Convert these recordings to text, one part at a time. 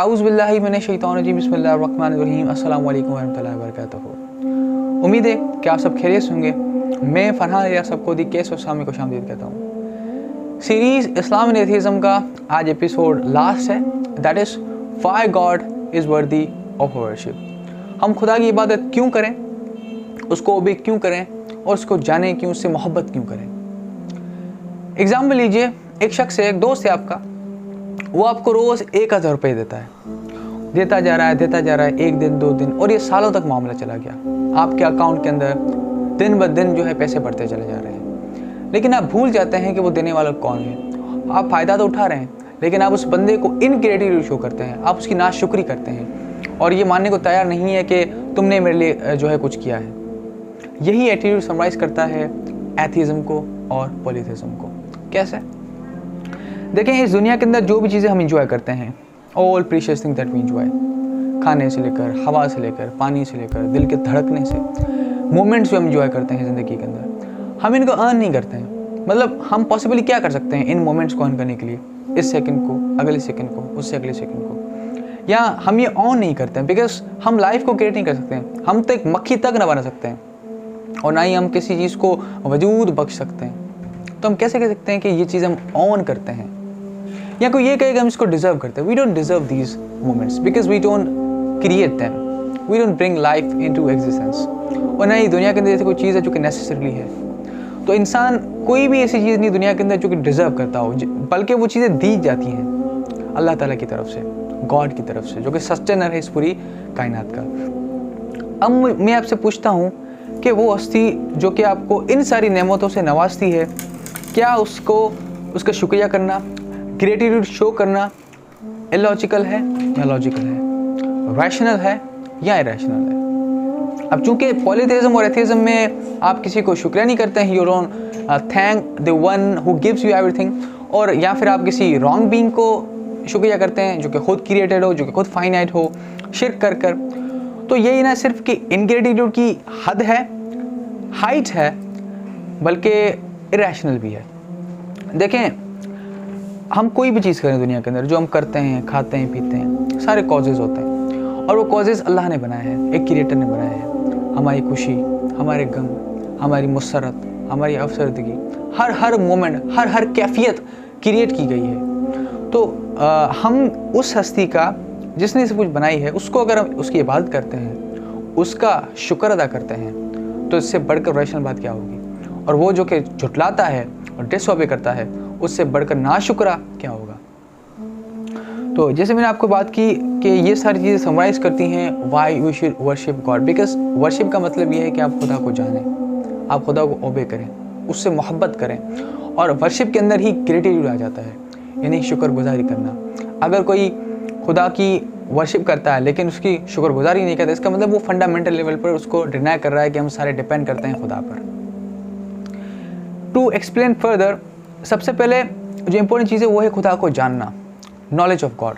औज़ु बिल्लाहि मिनश शैतानिर रजीम बिस्मिल्लाहिर रहमानिर रहीम अस्सलामु अलैकुम वरहमतुल्लाहि वबरकातुहू। उम्मीद है कि आप सब खैरियत होंगे। मैं फरहान या सबको दी केस वसामी को खुशामदीद कहता हूँ। सीरीज़ इस्लाम एंड एथिज़म का आज एपिसोड लास्ट है, that is why God is worthy of worship. हम खुदा की इबादत क्यों करें, उसको ओबे क्यों करें और उसको जाने क्यों, उससे मोहब्बत क्यों करें। एग्जाम्पल लीजिए, एक शख्स है, एक दोस्त है आपका, वो आपको रोज़ 1000 रुपये देता जा रहा है, 1 दिन 2 दिन और ये सालों तक मामला चला गया। आपके अकाउंट के अंदर दिन ब दिन जो है पैसे बढ़ते चले जा रहे हैं, लेकिन आप भूल जाते हैं कि वो देने वाला कौन है। आप फ़ायदा तो उठा रहे हैं, लेकिन आप उस बंदे को इनग्रेटिट्यूड शो करते हैं, आप उसकी नाशुक्री करते हैं और ये मानने को तैयार नहीं है कि तुमने मेरे लिए जो है कुछ किया है। यही एटीट्यूड समराइज़ करता है एथिज़म को और पॉलीथिज़म को। कैसे? देखें, इस दुनिया के अंदर जो भी चीज़ें हम इंजॉय करते हैं, all precious thing that we enjoy, खाने से लेकर, हवा से लेकर, पानी से लेकर, दिल के धड़कने से, मोमेंट्स जो हम इंजॉय करते हैं ज़िंदगी के अंदर, हम इनको अर्न नहीं करते हैं। मतलब हम पॉसिबली क्या कर सकते हैं इन मोमेंट्स को अर्न करने के लिए? इस सेकंड को, अगले सेकंड को, उससे अगले सेकंड को, या हम ये ऑन नहीं करते हैं बिकॉज हम लाइफ को क्रिएट नहीं कर सकते हैं। हम तो एक मक्खी तक न बना सकते हैं और ना ही हम किसी चीज़ को वजूद बख्श सकते हैं। तो हम कैसे कह सकते हैं कि ये चीज़ हम ऑन करते हैं? या कोई ये कहेगा हम इसको डिजर्व करते हैं। We don't deserve these moments because we don't create them, we don't bring life into existence. और ना ही दुनिया के अंदर ऐसी कोई चीज़ है जो कि नेसेसरीली है। तो इंसान कोई भी ऐसी चीज़ नहीं दुनिया के अंदर जो कि डिजर्व करता हो, बल्कि वो चीज़ें दी जाती हैं अल्लाह ताला की तरफ से, गॉड की तरफ से, जो कि सस्टेनर है इस पूरी कायनात का। अब मैं आपसे पूछता हूँ कि वो हस्ती जो कि आपको इन सारी नेमतों से नवाजती है, क्या उसका शुक्रिया करना, ग्रेटिट्यूड शो करना इलॉजिकल है या लॉजिकल है, रैशनल है या इरैशनल है? अब चूंकि पॉलीथिज़म और एथिज़म में आप किसी को शुक्रिया नहीं करते हैं, you don't thank the one who gives you everything, और या फिर आप किसी रॉन्ग बीइंग को शुक्रिया करते हैं जो कि खुद क्रिएटेड हो, जो कि खुद फाइनाइट हो, शिर्क कर। तो यही ना सिर्फ कि इनग्रेटिट्यूड की हद है, हाइट है, बल्कि इरैशनल भी है। देखें, हम कोई भी चीज़ करें दुनिया के अंदर, जो हम करते हैं, खाते हैं, पीते हैं, सारे कॉजेज़ होते हैं और वो कॉजेज़ अल्लाह ने बनाए हैं, एक क्रिएटर ने बनाए हैं। हमारी खुशी, हमारे गम, हमारी मुसरत, हमारी अफसरदगी, हर मोमेंट, हर कैफियत क्रिएट की गई है। तो हम उस हस्ती का जिसने सब कुछ बनाई है, उसको अगर हम उसकी इबादत करते हैं, उसका शुक्र अदा करते हैं, तो इससे बढ़कर रैशनल बात क्या होगी? और वो जो कि झुटलाता है और डिसऑबे करता है, उससे बढ़कर नाशुक्रा क्या होगा? तो जैसे मैंने आपको बात की कि ये सारी चीज़ें समराइज करती हैं why we should worship God. Because worship का मतलब ये है कि आप खुदा को जानें, आप खुदा को ओबे करें, उससे मोहब्बत करें, और वर्शिप के अंदर ही ग्रेटिट्यूड आ जाता है, यानी शुक्रगुजारी करना। अगर कोई खुदा की वर्शिप करता है लेकिन उसकी शुक्रगुजारी नहीं करता, इसका मतलब वो फंडामेंटल लेवल पर उसको डिनाई कर रहा है कि हम सारे डिपेंड करते हैं खुदा पर। टू एक्सप्लेन फर्दर, सबसे पहले जो इम्पोर्टेंट चीज़ है वो है खुदा को जानना, नॉलेज ऑफ गॉड।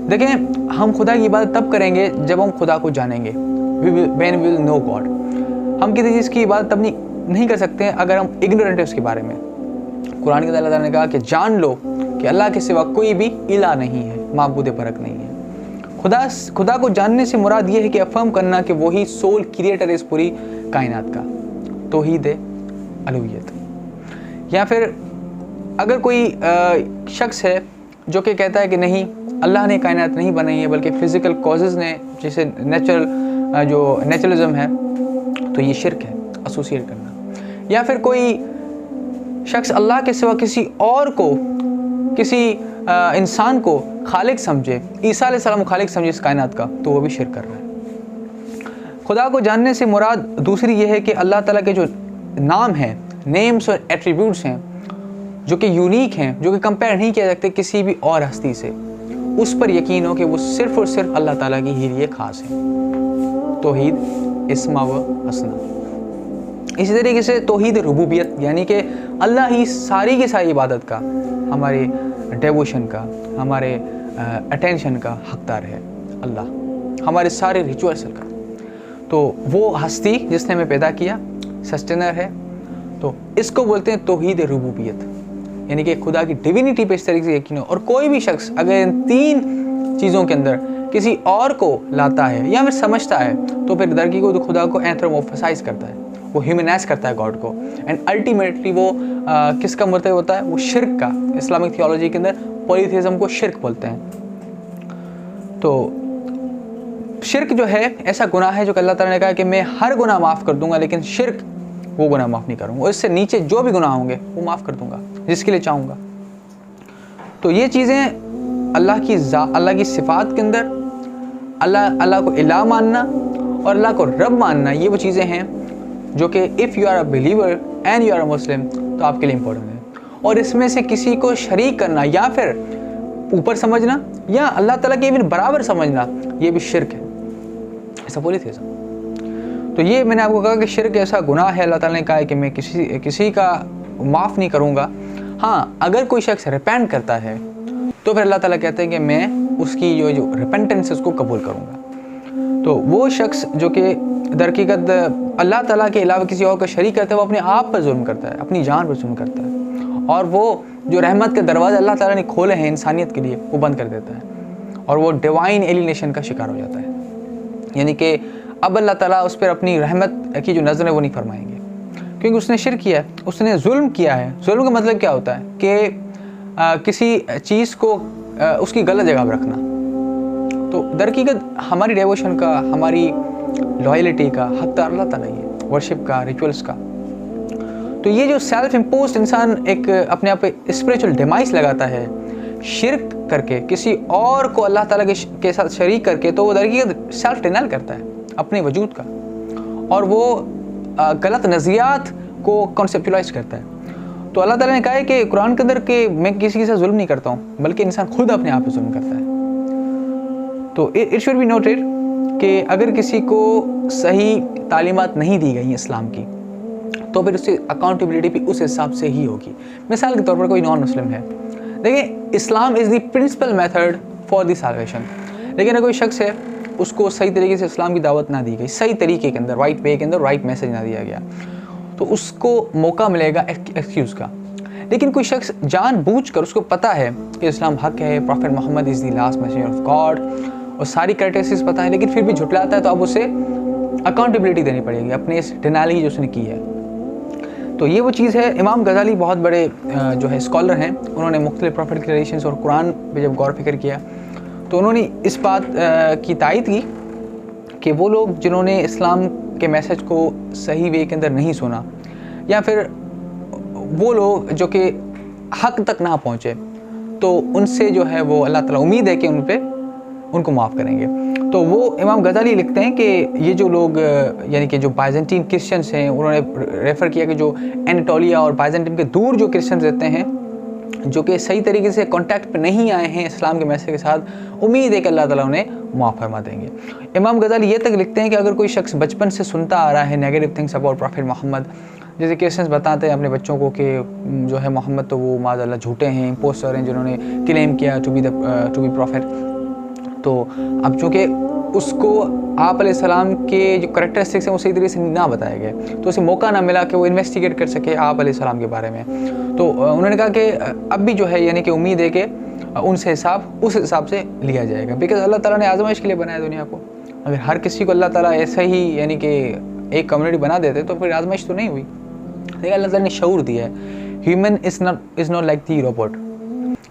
देखें, हम खुदा की इबादत तब करेंगे जब हम खुदा को जानेंगे, when we will know God. हम किसी चीज़ की इबादत तब नहीं कर सकते हैं अगर हम इग्नोरेंट है उसके बारे में। कुरान के अंदर अल्लाह ताला ने कहा कि जान लो कि अल्लाह के सिवा कोई भी इला नहीं है, माबूद बरक नहीं है। खुदा को जानने से मुराद ये है कि अफर्म करना कि वही सोल क्रिएटर है इस पूरी कायनात का, तौहीद अलूहियत। या फिर अगर कोई शख्स है जो कि कहता है कि नहीं, अल्लाह ने कायनात नहीं बनाई है बल्कि फ़िज़िकल कॉजेज़ ने, जैसे नेचुरलिज़म है, तो ये शिर्क है, एसोसिएट करना। या फिर कोई शख्स अल्लाह के सिवा किसी और को, किसी इंसान को खालिक समझे, ईसा अलैहिस्सलाम को खालिक समझे इस कायनात का, तो वो भी शिर्क कर रहा है। खुदा को जानने से मुराद दूसरी ये है कि अल्लाह ताला के जो नाम हैं, नेम्स और एट्रीब्यूट्स हैं, जो कि यूनिक हैं, जो कि कंपेयर नहीं किया सकते किसी भी और हस्ती से, उस पर यकीन हो कि वो सिर्फ़ और सिर्फ अल्लाह ताला की ही लिए ख़ास है। तौहीद इस्मा व हसना। इसी तरीके से तौहीद रुबूबियत, यानी कि अल्लाह ही सारी की सारी इबादत का, हमारे डेवोशन का, हमारे अटेंशन का हकदार है अल्लाह, हमारे सारे रिचुअल्स का। तो वो हस्ती जिसने हमें पैदा किया, सस्टेनर है, तो इसको बोलते हैं तौहीद रुबूबियत, यानी कि खुदा की डिविनिटी पे इस तरीके से यकीन हो। और कोई भी शख्स अगर इन 3 चीज़ों के अंदर किसी और को लाता है या फिर समझता है, तो फिर दरकी को तो खुदा को एंथ्रोमोर्फाइज करता है, वो ह्यूमनाइज करता है गॉड को, एंड अल्टीमेटली वो किसका मर्तबा होता है, वो शिर्क का। इस्लामिक थियोलॉजी के अंदर पॉलीथेइज्म को शिर्क बोलते हैं। तो शिर्क जो है ऐसा गुनाह है जो कि अल्लाह ताला ने कहा कि मैं हर गुनाह माफ़ कर दूंगा, लेकिन शिर्क वो गुनाह माफ़ नहीं करूँगा, और इससे नीचे जो भी गुनाह होंगे वो माफ़ कर दूंगा जिसके लिए चाहूँगा। तो ये चीज़ें अल्लाह की सिफ़ात के अंदर अल्लाह को इलाह मानना और अल्लाह को रब मानना, ये वो चीज़ें हैं जो कि if you are a believer and you are a Muslim तो आपके लिए इम्पोर्टेंट है। और इसमें से किसी को शरीक करना या फिर ऊपर समझना या अल्लाह ताला के इवन बराबर समझना, ये भी शिर्क है, ऐसा पॉलीथेइज्म। तो ये मैंने आपको कहा कि शिर्क ऐसा गुनाह है, अल्लाह ताला ने कहा है कि मैं किसी का माफ़ नहीं करूँगा। हाँ, अगर कोई शख्स रिपेंट करता है तो फिर अल्लाह ताला कहते हैं कि मैं उसकी जो रिपेंटेंस है उसको कबूल करूँगा। तो वो शख्स जो कि दरहकीकत अल्लाह ताला के अलावा किसी और का शरीक करता है, वो अपने आप पर जुल्म करता है, अपनी जान पर जुल्म करता है, और वो जो रहमत के दरवाजे अल्लाह ताला ने खोले हैं इंसानियत के लिए वो बंद कर देता है, और वो डिवाइन एलिनेशन का शिकार हो जाता है। यानी कि अब अल्लाह ताला उस पर अपनी रहमत की जो नज़र है वो नहीं फरमाएंगे, क्योंकि उसने शिर्क किया है, उसने जुल्म किया है। जुल्म का मतलब क्या होता है कि किसी चीज़ को उसकी गलत जगह पर रखना। तो दरहकीकत हमारी डेवोशन का, हमारी लॉयल्टी का हकदार अल्लाह ताला ही है, वर्शिप का, रिचुअल्स का। तो ये जो सेल्फ इम्पोज्ड इंसान एक अपने आप पे स्पिरिचुअल डिमाइस लगाता है शिर्क करके, किसी और को अल्लाह ताला के साथ शरीक करके, तो वो दरहकीकत सेल्फ डिनाइल करता है अपने वजूद का, और वो गलत नज़रियात को कॉन्सेप्चुलाइज करता है। तो अल्लाह ताला ने कहा है कि कुरान के अंदर कि मैं किसी के साथ जुल्म नहीं करता हूँ, बल्कि इंसान खुद अपने आप पे जुल्म करता है। तो इट शुड बी नोटेड कि अगर किसी को सही तालीमात नहीं दी गई इस्लाम की, तो फिर उससे अकाउंटेबिलिटी भी उस हिसाब से ही होगी। मिसाल के तौर पर कोई नॉन मुस्लिम है, देखिए Islam is the principal method for the salvation, लेकिन अगर कोई शख्स है उसको सही तरीके से इस्लाम की दावत ना दी गई, सही तरीके के अंदर, राइट वे के अंदर राइट मैसेज ना दिया गया, तो उसको मौका मिलेगा एक्सक्यूज़ का। लेकिन कोई शख्स जानबूझकर, उसको पता है कि इस्लाम हक है, prophet Muhammad is the last messenger of God, और सारी कैरेक्टरिस्टिक्स पता है, लेकिन फिर भी झुठलाता है, तो अब उसे अकाउंटेबिलिटी देनी पड़ेगी अपने इस डिनाइल जो उसने की है। तो ये वो चीज़ है। इमाम गज़ाली बहुत बड़े जो है स्कॉलर हैं, उन्होंने मुख्तलिफ प्रॉफिट क्रिएशंस और कुरान पे जब गौर फिक्र किया, तो उन्होंने इस बात की तायद की कि वो लोग जिन्होंने इस्लाम के मैसेज को सही वे के अंदर नहीं सुना, या फिर वो लोग जो कि हक तक ना पहुँचे, तो उनसे जो है वो अल्लाह ताला उम्मीद है कि उनको माफ़ करेंगे। तो वो इमाम गज़ाली लिखते हैं कि ये जो लोग यानी कि जो बाइजेंटीन क्रिश्चियंस हैं, उन्होंने रेफ़र किया कि जो एनाटोलिया और बाइजेंटीन के दूर जो क्रिश्चियंस रहते हैं, जो कि सही तरीके से कांटेक्ट पे नहीं आए हैं इस्लाम के मैसेज के साथ, उम्मीद है कि अल्लाह ताला उन्हें माफ़ फरमा देंगे। इमाम गज़ाली ये तक लिखते हैं कि अगर कोई शख्स बचपन से सुनता आ रहा है negative things about prophet Muhammad, जैसे क्रिश्चियंस बताते हैं अपने बच्चों को कि जो है मोहम्मद तो वो माज़अल्लाह झूठे हैं, इम्पोस्टर हैं, जिन्होंने क्लेम किया टू बी प्रॉफेट। तो अब चूँकि उसको आप अलैहिस्सलाम के जो करैक्टरिस्टिक्स हैं वो सही तरीके से ना बताए गए, तो उसे मौका ना मिला कि वो इन्वेस्टिगेट कर सके आप अलैहिस्सलाम के बारे में। तो उन्होंने कहा कि अब भी जो है यानी कि उम्मीद है कि उनसे उस हिसाब से लिया जाएगा, बिकॉज अल्लाह ताला ने आज़माइश के लिए बनाया दुनिया को। अगर हर किसी को अल्लाह ताला ऐसे ही यानी कि एक कम्युनिटी बना देते तो फिर आज़माइश तो नहीं हुई। लेकिन अल्लाह ताला ने शऊर दिया है। Human is not like the robot.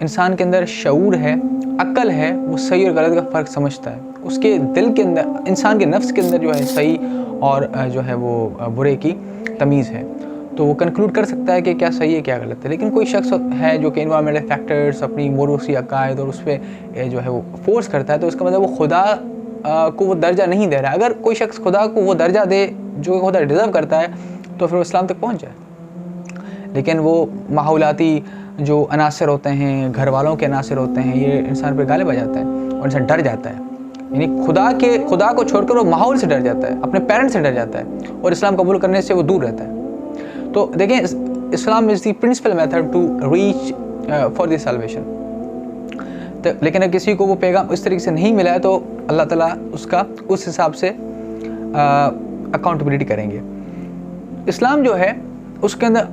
इंसान के अंदर शऊर है, अक्ल है, वो सही और गलत का फ़र्क समझता है। उसके दिल के अंदर, इंसान के नफ्स के अंदर जो है सही और जो है वो बुरे की तमीज़ है, तो वो कंक्लूड कर सकता है कि क्या सही है क्या गलत है। लेकिन कोई शख्स है जो कि इन्वायरमेंटल फैक्टर्स, अपनी मोरूसी अकायद और उस पर जो है वो फोर्स करता है, तो इसका मतलब वो खुदा को वो दर्जा नहीं दे रहा है। अगर कोई शख्स खुदा को वो दर्जा दे जो खुदा डिज़र्व करता है, तो फिर वो इस्लाम तक पहुँच जाए। लेकिन वो माहौलाती जो अनासर होते हैं, घर वालों के अनासर होते हैं, ये इंसान पर गालिब आ जाते हैं और इंसान डर जाता है। यानी खुदा को छोड़कर वो माहौल से डर जाता है, अपने पेरेंट्स से डर जाता है, और इस्लाम कबूल करने से वो दूर रहता है। तो देखें, Islam is the principal method to reach for the salvation. तो लेकिन अगर किसी को वो पैगाम इस तरीके से नहीं मिला है, तो अल्लाह ताला उसका उस हिसाब से अकाउंटेबिलिटी करेंगे। इस्लाम जो है उसके अंदर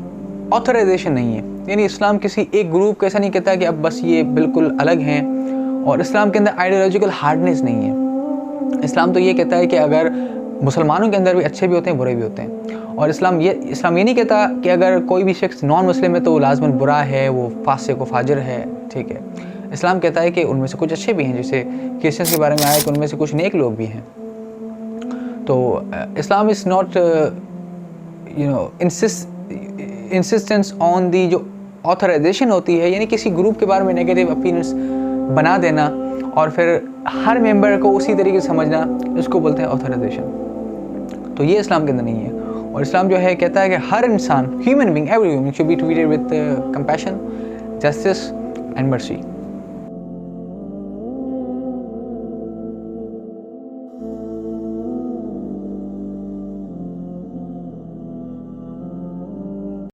ऑथराइजेशन नहीं है, यानी इस्लाम किसी एक ग्रुप को ऐसा नहीं कहता कि अब बस ये बिल्कुल अलग हैं और इस्लाम के अंदर आइडियोलॉजिकल हार्डनेस नहीं है। इस्लाम तो ये कहता है कि अगर मुसलमानों के अंदर भी अच्छे भी होते हैं, बुरे भी होते हैं। और इस्लाम ये नहीं कहता कि अगर कोई भी शख्स नॉन मुस्लिम है तो वो लाजमन बुरा है, वो फासिक व फाजिर है, ठीक है। इस्लाम कहता है कि उनमें से कुछ अच्छे भी हैं, जैसे क्रिश्चियंस के बारे में आया कि उनमें से कुछ नेक लोग भी हैं। तो Islam is not insistence on the जो ऑथराइजेशन होती है, यानी किसी ग्रुप के बारे में नेगेटिव ओपिनियंस बना देना और फिर हर मेंबर को उसी तरीके से समझना, इसको बोलते हैं ऑथराइजेशन। तो ये इस्लाम के अंदर नहीं है। और इस्लाम जो है कहता है कि हर इंसान, human being, every human should be treated with compassion, justice and mercy.